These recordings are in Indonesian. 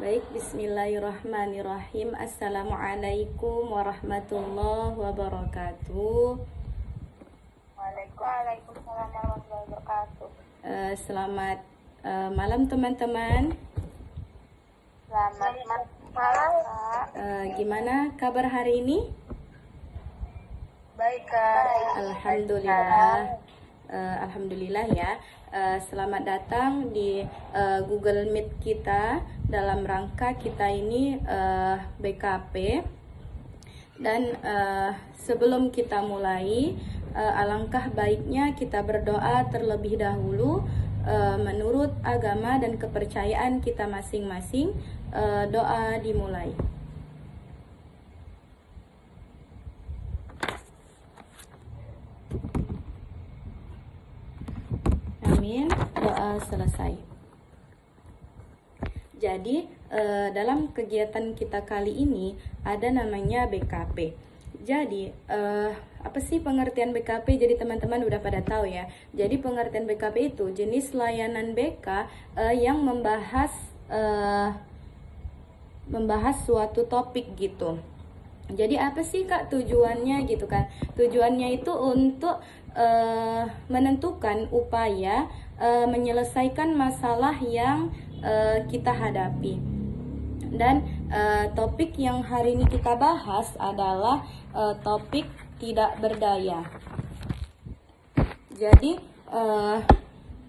Baik, bismillahirrahmanirrahim. Assalamualaikum warahmatullahi wabarakatuh. Waalaikumsalam warahmatullahi wabarakatuh. Selamat malam teman-teman. Selamat malam, Kak. Gimana kabar hari ini? Baik, Kak. Alhamdulillah ya. Selamat datang di Google Meet kita dalam rangka kita ini BKP. Dan sebelum kita mulai, alangkah baiknya kita berdoa terlebih dahulu menurut agama dan kepercayaan kita masing-masing. Doa dimulai. Amin. Doa selesai. Jadi dalam kegiatan kita kali ini ada namanya BKP. Jadi apa sih pengertian BKP? Jadi teman-teman udah pada tahu ya. Jadi pengertian BKP itu jenis layanan BK yang membahas suatu topik gitu. Jadi apa sih Kak tujuannya gitu kan? Tujuannya itu untuk menentukan upaya menyelesaikan masalah yang kita hadapi. Dan topik yang hari ini kita bahas adalah topik tidak berdaya. Jadi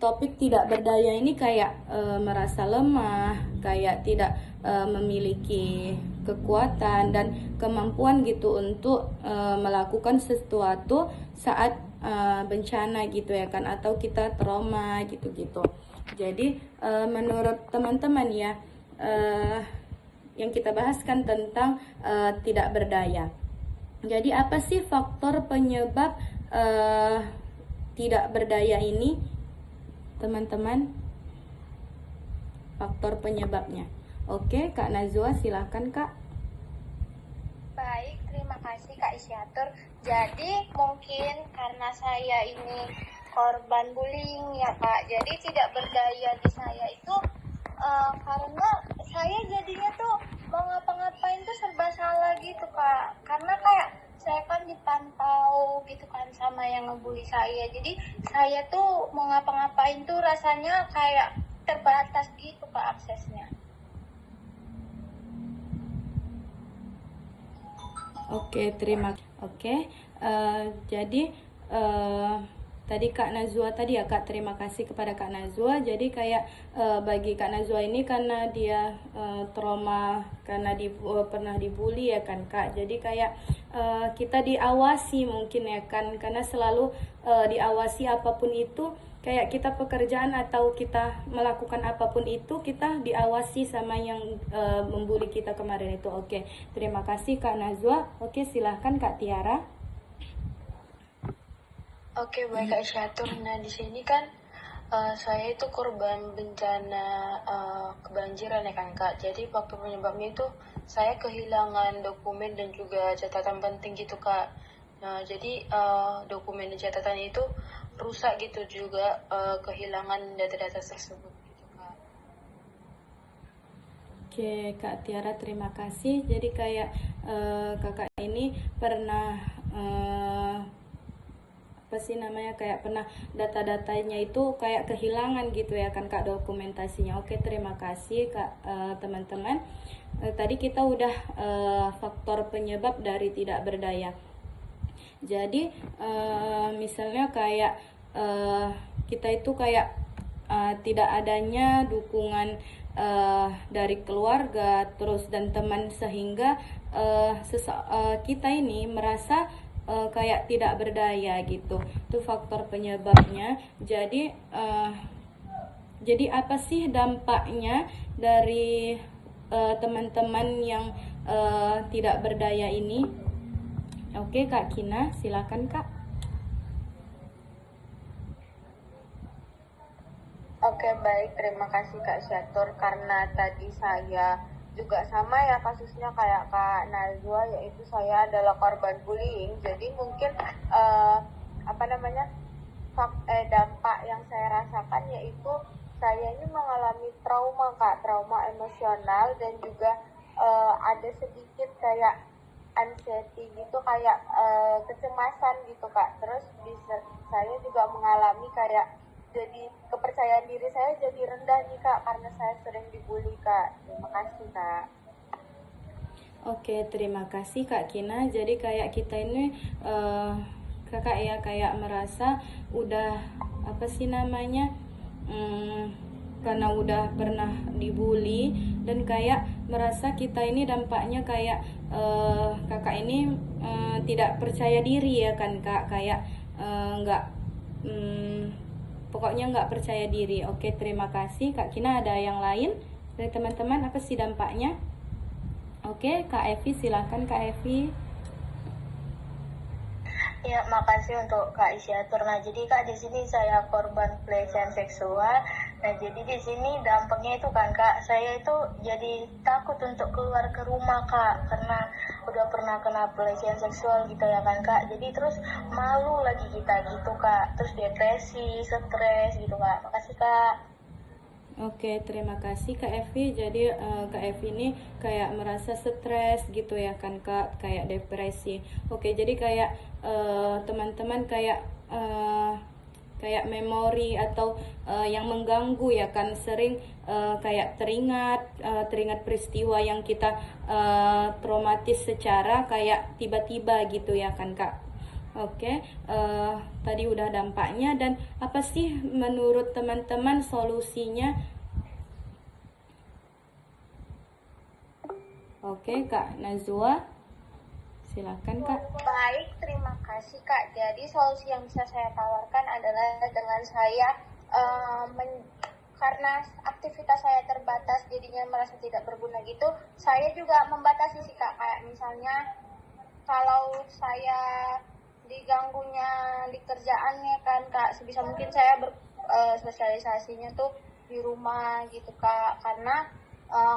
topik tidak berdaya ini kayak merasa lemah, kayak tidak memiliki kekuatan dan kemampuan gitu untuk melakukan sesuatu saat bencana gitu ya kan, atau kita trauma gitu-gitu. Jadi menurut teman-teman ya, yang kita bahaskan tentang tidak berdaya. Jadi apa sih faktor penyebab tidak berdaya ini, teman-teman? Faktor penyebabnya. Oke, Kak Nazwa silahkan Kak. Baik, terima kasih Kak Isyatur. Jadi mungkin karena saya ini korban bullying ya Kak, jadi tidak berdaya di saya itu karena saya jadinya tuh mau ngapa-ngapain tuh serba salah gitu Kak. Karena kayak saya kan dipantau gitu kan sama yang ngebully saya. Jadi saya tuh mau ngapa-ngapain tuh rasanya kayak terbatas gitu Kak aksesnya. Oke, terima kasih. Oke, jadi tadi Kak Nazwa tadi ya Kak, terima kasih kepada Kak Nazwa. Jadi kayak bagi Kak Nazwa ini karena dia trauma karena pernah dibully ya kan Kak. Jadi kayak kita diawasi mungkin ya kan, karena selalu diawasi apapun itu. Kayak kita pekerjaan atau kita melakukan apapun itu, kita diawasi sama yang membuli kita kemarin itu. Oke, terima kasih Kak Nazwa. Oke, silahkan Kak Tiara. Oke, baik Kak Syatur. Nah, di sini kan saya itu korban bencana kebanjiran ya kan Kak. Jadi waktu penyebabnya itu saya kehilangan dokumen dan juga catatan penting gitu Kak. Nah, jadi dokumen dan catatan itu rusak gitu juga, kehilangan data-data tersebut gitu Kak. Oke, Kak Tiara terima kasih. Jadi kayak kakak ini pernah apa sih namanya, kayak pernah data-datanya itu kayak kehilangan gitu ya kan Kak, dokumentasinya. Oke, terima kasih Kak. Teman-teman, tadi kita udah faktor penyebab dari tidak berdaya. Jadi misalnya kayak kita itu kayak tidak adanya dukungan dari keluarga terus dan teman, sehingga kita ini merasa kayak tidak berdaya gitu. Itu faktor penyebabnya. Jadi apa sih dampaknya dari teman-teman yang tidak berdaya ini? Oke, Kak Kina, silakan Kak. Oke, baik, terima kasih Kak Syatur. Karena tadi saya juga sama ya kasusnya kayak Kak Nazwa, yaitu saya adalah korban bullying. Jadi mungkin dampak yang saya rasakan yaitu saya ini mengalami trauma Kak, trauma emosional dan juga ada sedikit kayak anxiety gitu, kayak kecemasan gitu Kak. Terus saya juga mengalami kayak jadi kepercayaan diri saya jadi rendah nih Kak karena saya sering dibully Kak. Terima kasih Kak. Oke, terima kasih Kak Kina. Jadi kayak kita ini kakak ya kayak merasa udah apa sih namanya, karena udah pernah dibully dan kayak merasa kita ini dampaknya kayak kakak ini tidak percaya diri ya kan Kak, kayak nggak pokoknya nggak percaya diri. Oke, terima kasih Kak Kina. Ada yang lain dari teman-teman apa sih dampaknya? Oke, Kak Evi, silakan Kak Evi. Ya, makasih untuk Kak Isyatur. Nah, jadi Kak di sini saya korban pelecehan seksual. Nah, jadi di sini dampaknya itu kan Kak, saya itu jadi takut untuk keluar ke rumah Kak karena udah pernah kena pelecehan seksual gitu ya kan Kak. Jadi terus malu lagi kita gitu Kak. Terus depresi, stres gitu Kak. Makasih Kak. Oke, terima kasih Kak Evi. Jadi Kak Evi ini kayak merasa stres gitu ya kan Kak, kayak depresi. Oke, jadi kayak teman-teman kayak memori atau yang mengganggu ya kan, sering kayak teringat peristiwa yang kita traumatis secara kayak tiba-tiba gitu ya kan Kak. Oke, tadi udah dampaknya dan apa sih menurut teman-teman solusinya? Oke, Kak Nazwa, silakan Kak. Baik, terima kasih Kak. Jadi solusi yang bisa saya tawarkan adalah dengan saya karena aktivitas saya terbatas jadinya merasa tidak berguna gitu, saya juga membatasi sih Kak. Kayak misalnya kalau saya diganggunya di kerjaannya kan Kak, sebisa mungkin saya sosialisasinya tuh di rumah gitu Kak, karena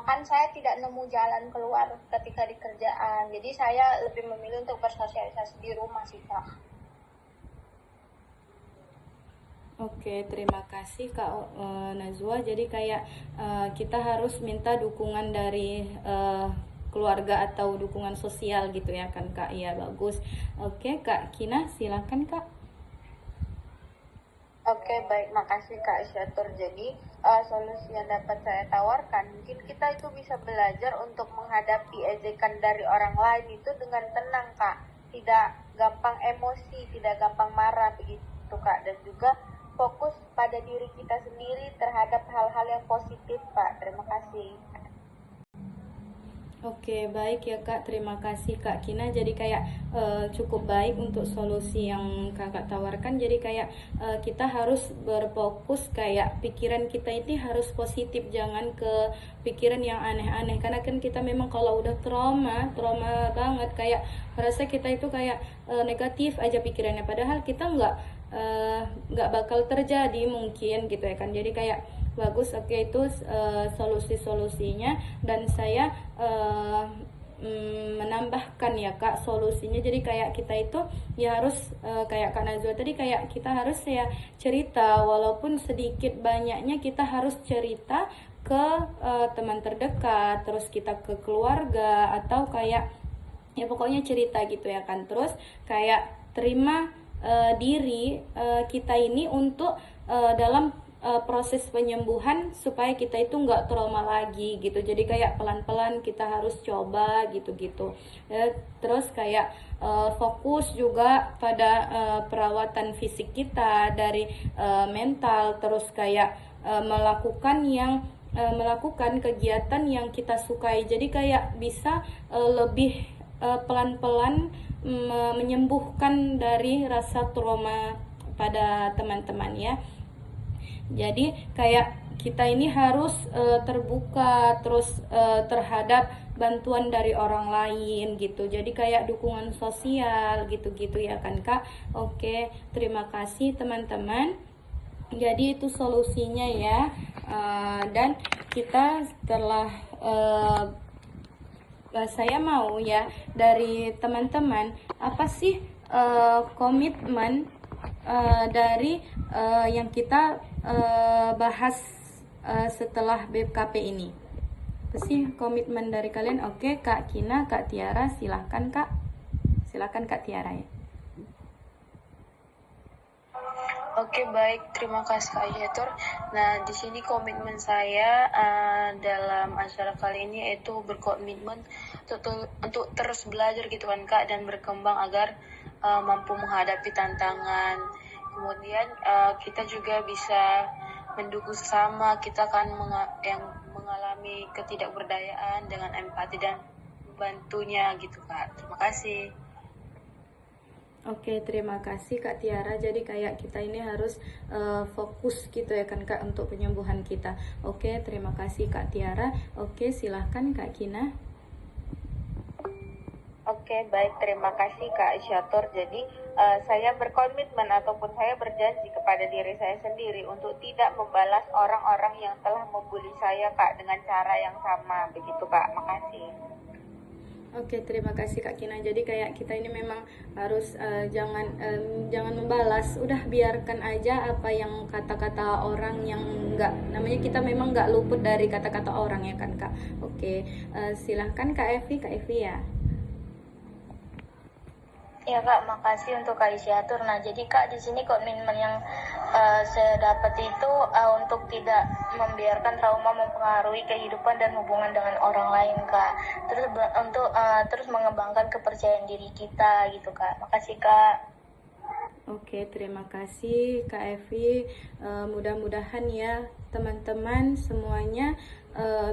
kan saya tidak nemu jalan keluar ketika di kerjaan, jadi saya lebih memilih untuk bersosialisasi di rumah sih Kak. Oke, terima kasih Kak Nazwa. Jadi kayak kita harus minta dukungan dari keluarga atau dukungan sosial gitu ya kan Kak. Iya, bagus. Oke, Kak Kina, silakan Kak. Oke, baik, makasih Kak Syatur. Jadi solusi yang dapat saya tawarkan, mungkin kita itu bisa belajar untuk menghadapi ejekan dari orang lain itu dengan tenang Kak, tidak gampang emosi, tidak gampang marah begitu Kak, dan juga fokus pada diri kita sendiri terhadap hal-hal yang positif Kak. Terima kasih. Oke, baik ya Kak. Terima kasih Kak Kina. Jadi kayak cukup baik untuk solusi yang Kakak tawarkan. Jadi kayak kita harus berfokus kayak pikiran kita ini harus positif, jangan ke pikiran yang aneh-aneh. Karena kan kita memang kalau udah trauma banget, kayak merasa kita itu kayak negatif aja pikirannya. Padahal kita nggak bakal terjadi mungkin gitu ya kan. Jadi kayak bagus. Oke, itu solusi-solusinya dan saya menambahkan ya Kak solusinya. Jadi kayak kita itu ya harus kayak Kak Nazwa tadi, kayak kita harus ya cerita, walaupun sedikit banyaknya kita harus cerita ke teman terdekat, terus kita ke keluarga atau kayak ya pokoknya cerita gitu ya kan. Terus kayak terima diri kita ini untuk dalam proses penyembuhan supaya kita itu nggak trauma lagi gitu. Jadi kayak pelan-pelan kita harus coba gitu-gitu ya. Terus kayak fokus juga pada perawatan fisik kita dari mental, terus kayak melakukan kegiatan yang kita sukai. Jadi kayak bisa lebih pelan-pelan menyembuhkan dari rasa trauma pada teman-teman ya. Jadi kayak kita ini harus terbuka terus terhadap bantuan dari orang lain gitu. Jadi kayak dukungan sosial gitu-gitu ya kan Kak. Oke, terima kasih teman-teman. Jadi itu solusinya ya. Dan kita setelah saya mau ya dari teman-teman, apa sih komitmen dari yang kita bahas setelah BKP ini? Apa sih komitmen dari kalian? Oke, Kak Kina, Kak Tiara, silahkan Kak. Silahkan Kak Tiara ya. Oke, baik, terima kasih Kak Yatur. Nah, di sini komitmen saya dalam acara kali ini yaitu berkomitmen untuk terus belajar gitu kan Kak, dan berkembang agar mampu menghadapi tantangan. Kemudian kita juga bisa mendukung sesama, kita kan yang mengalami ketidakberdayaan dengan empati dan bantunya gitu Kak. Terima kasih. Oke, terima kasih Kak Tiara. Jadi kayak kita ini harus fokus gitu ya kan Kak untuk penyembuhan kita. Oke, terima kasih Kak Tiara. Oke, silahkan Kak Kina. Oke, baik. Terima kasih Kak Isyatur. Jadi, saya berkomitmen ataupun saya berjanji kepada diri saya sendiri untuk tidak membalas orang-orang yang telah membuli saya, Kak, dengan cara yang sama. Begitu, Kak. Makasih. Oke, terima kasih Kak Kina. Jadi kayak kita ini memang harus jangan membalas. Udah biarkan aja apa yang kata-kata orang yang namanya kita memang nggak luput dari kata-kata orang ya kan Kak. Oke, silahkan Kak Evi ya. Ya Kak, makasih untuk Kak Isyatur. Nah, jadi Kak di sini komitmen yang saya dapat itu untuk tidak membiarkan trauma mempengaruhi kehidupan dan hubungan dengan orang lain Kak. Terus untuk terus mengembangkan kepercayaan diri kita gitu Kak. Makasih Kak. Oke, terima kasih Kak Evi. Mudah-mudahan ya teman-teman semuanya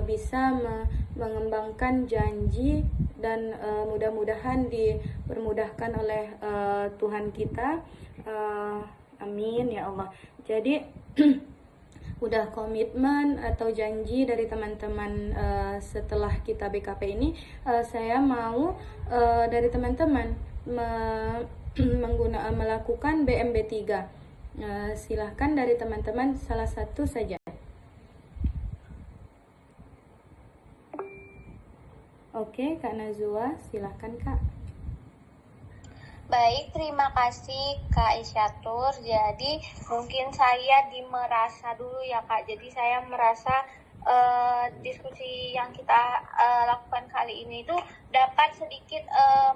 bisa mengembangkan janji dan mudah-mudahan dipermudahkan oleh Tuhan kita. Amin ya Allah. Jadi udah komitmen atau janji dari teman-teman setelah kita BKP ini, saya mau dari teman-teman melakukan BMB3. Silahkan dari teman-teman salah satu saja. Oke, Kak Nazwa, silahkan Kak. Baik, terima kasih Kak Isyatur. Jadi mungkin saya merasa dulu ya Kak. Jadi saya merasa diskusi yang kita lakukan kali ini itu dapat sedikit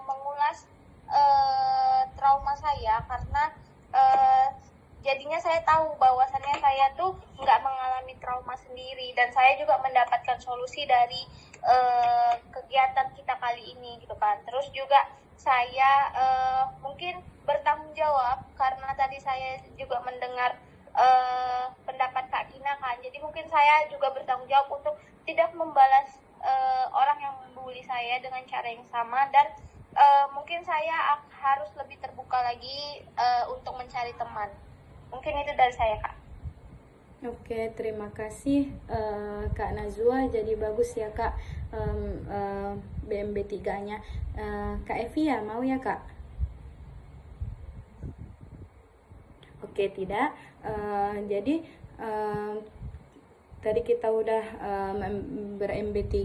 mengulas trauma saya, karena jadinya saya tahu bahwasannya saya tuh nggak mengalami trauma sendiri, dan saya juga mendapatkan solusi dari kegiatan kita kali ini gitu kan. Terus juga saya mungkin bertanggung jawab karena tadi saya juga mendengar pendapat Kak Kina kan. Jadi mungkin saya juga bertanggung jawab untuk tidak membalas orang yang membuli saya dengan cara yang sama, dan mungkin saya harus lebih terbuka lagi untuk mencari teman. Mungkin itu dari saya Kak. Oke, terima kasih Kak Nazwa. Jadi bagus ya Kak BMB3-nya. Kak Evi ya, mau ya Kak? Oke, tidak. Jadi tadi kita udah ber-MB3,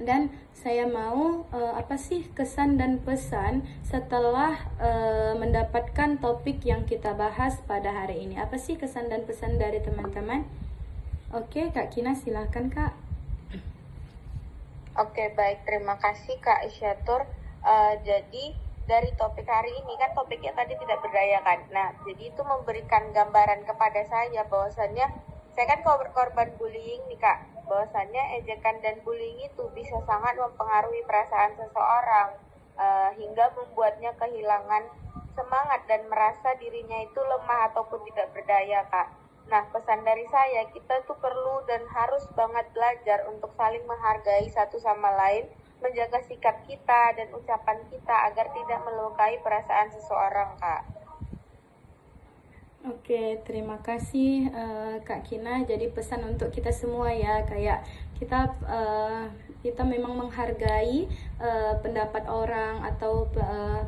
dan saya mau apa sih kesan dan pesan setelah mendapatkan topik yang kita bahas pada hari ini. Apa sih kesan dan pesan dari teman-teman? Oke, Kak Kina silahkan Kak. Oke, baik. Terima kasih Kak Isyatur. Jadi dari topik hari ini kan topiknya tadi tidak berdaya kan. Nah, jadi itu memberikan gambaran kepada saya bahwasannya saya kan korban bullying nih Kak. Bahwasannya ejekan dan bullying itu bisa sangat mempengaruhi perasaan seseorang hingga membuatnya kehilangan semangat dan merasa dirinya itu lemah ataupun tidak berdaya Kak. Nah, pesan dari saya, kita tuh perlu dan harus banget belajar untuk saling menghargai satu sama lain, menjaga sikap kita dan ucapan kita agar tidak melukai perasaan seseorang Kak. Oke, terima kasih Kak Kina. Jadi pesan untuk kita semua ya, kayak kita memang menghargai pendapat orang atau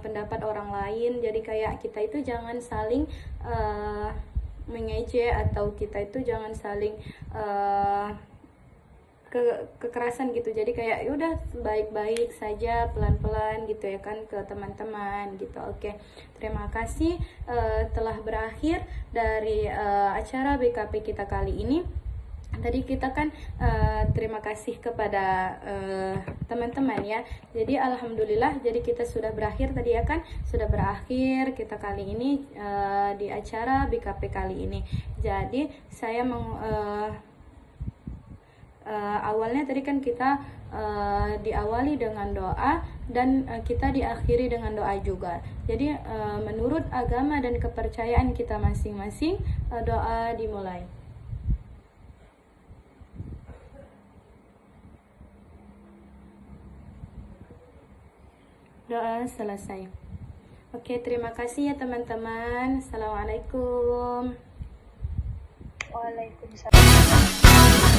pendapat orang lain. Jadi kayak kita itu jangan saling mengejek, atau kita itu jangan saling kekerasan gitu. Jadi kayak yaudah baik-baik saja, pelan-pelan gitu ya kan ke teman-teman gitu. Oke, terima kasih telah berakhir dari acara BKP kita kali ini. tadi kita kan terima kasih kepada teman-teman ya. Jadi alhamdulillah, jadi kita sudah berakhir tadi ya kan, sudah berakhir kita kali ini di acara BKP kali ini. Jadi saya awalnya tadi kan kita diawali dengan doa dan kita diakhiri dengan doa juga. Jadi menurut agama dan kepercayaan kita masing-masing, doa dimulai. Doa selesai. Oke, terima kasih ya teman-teman. Assalamualaikum. Waalaikumsalam.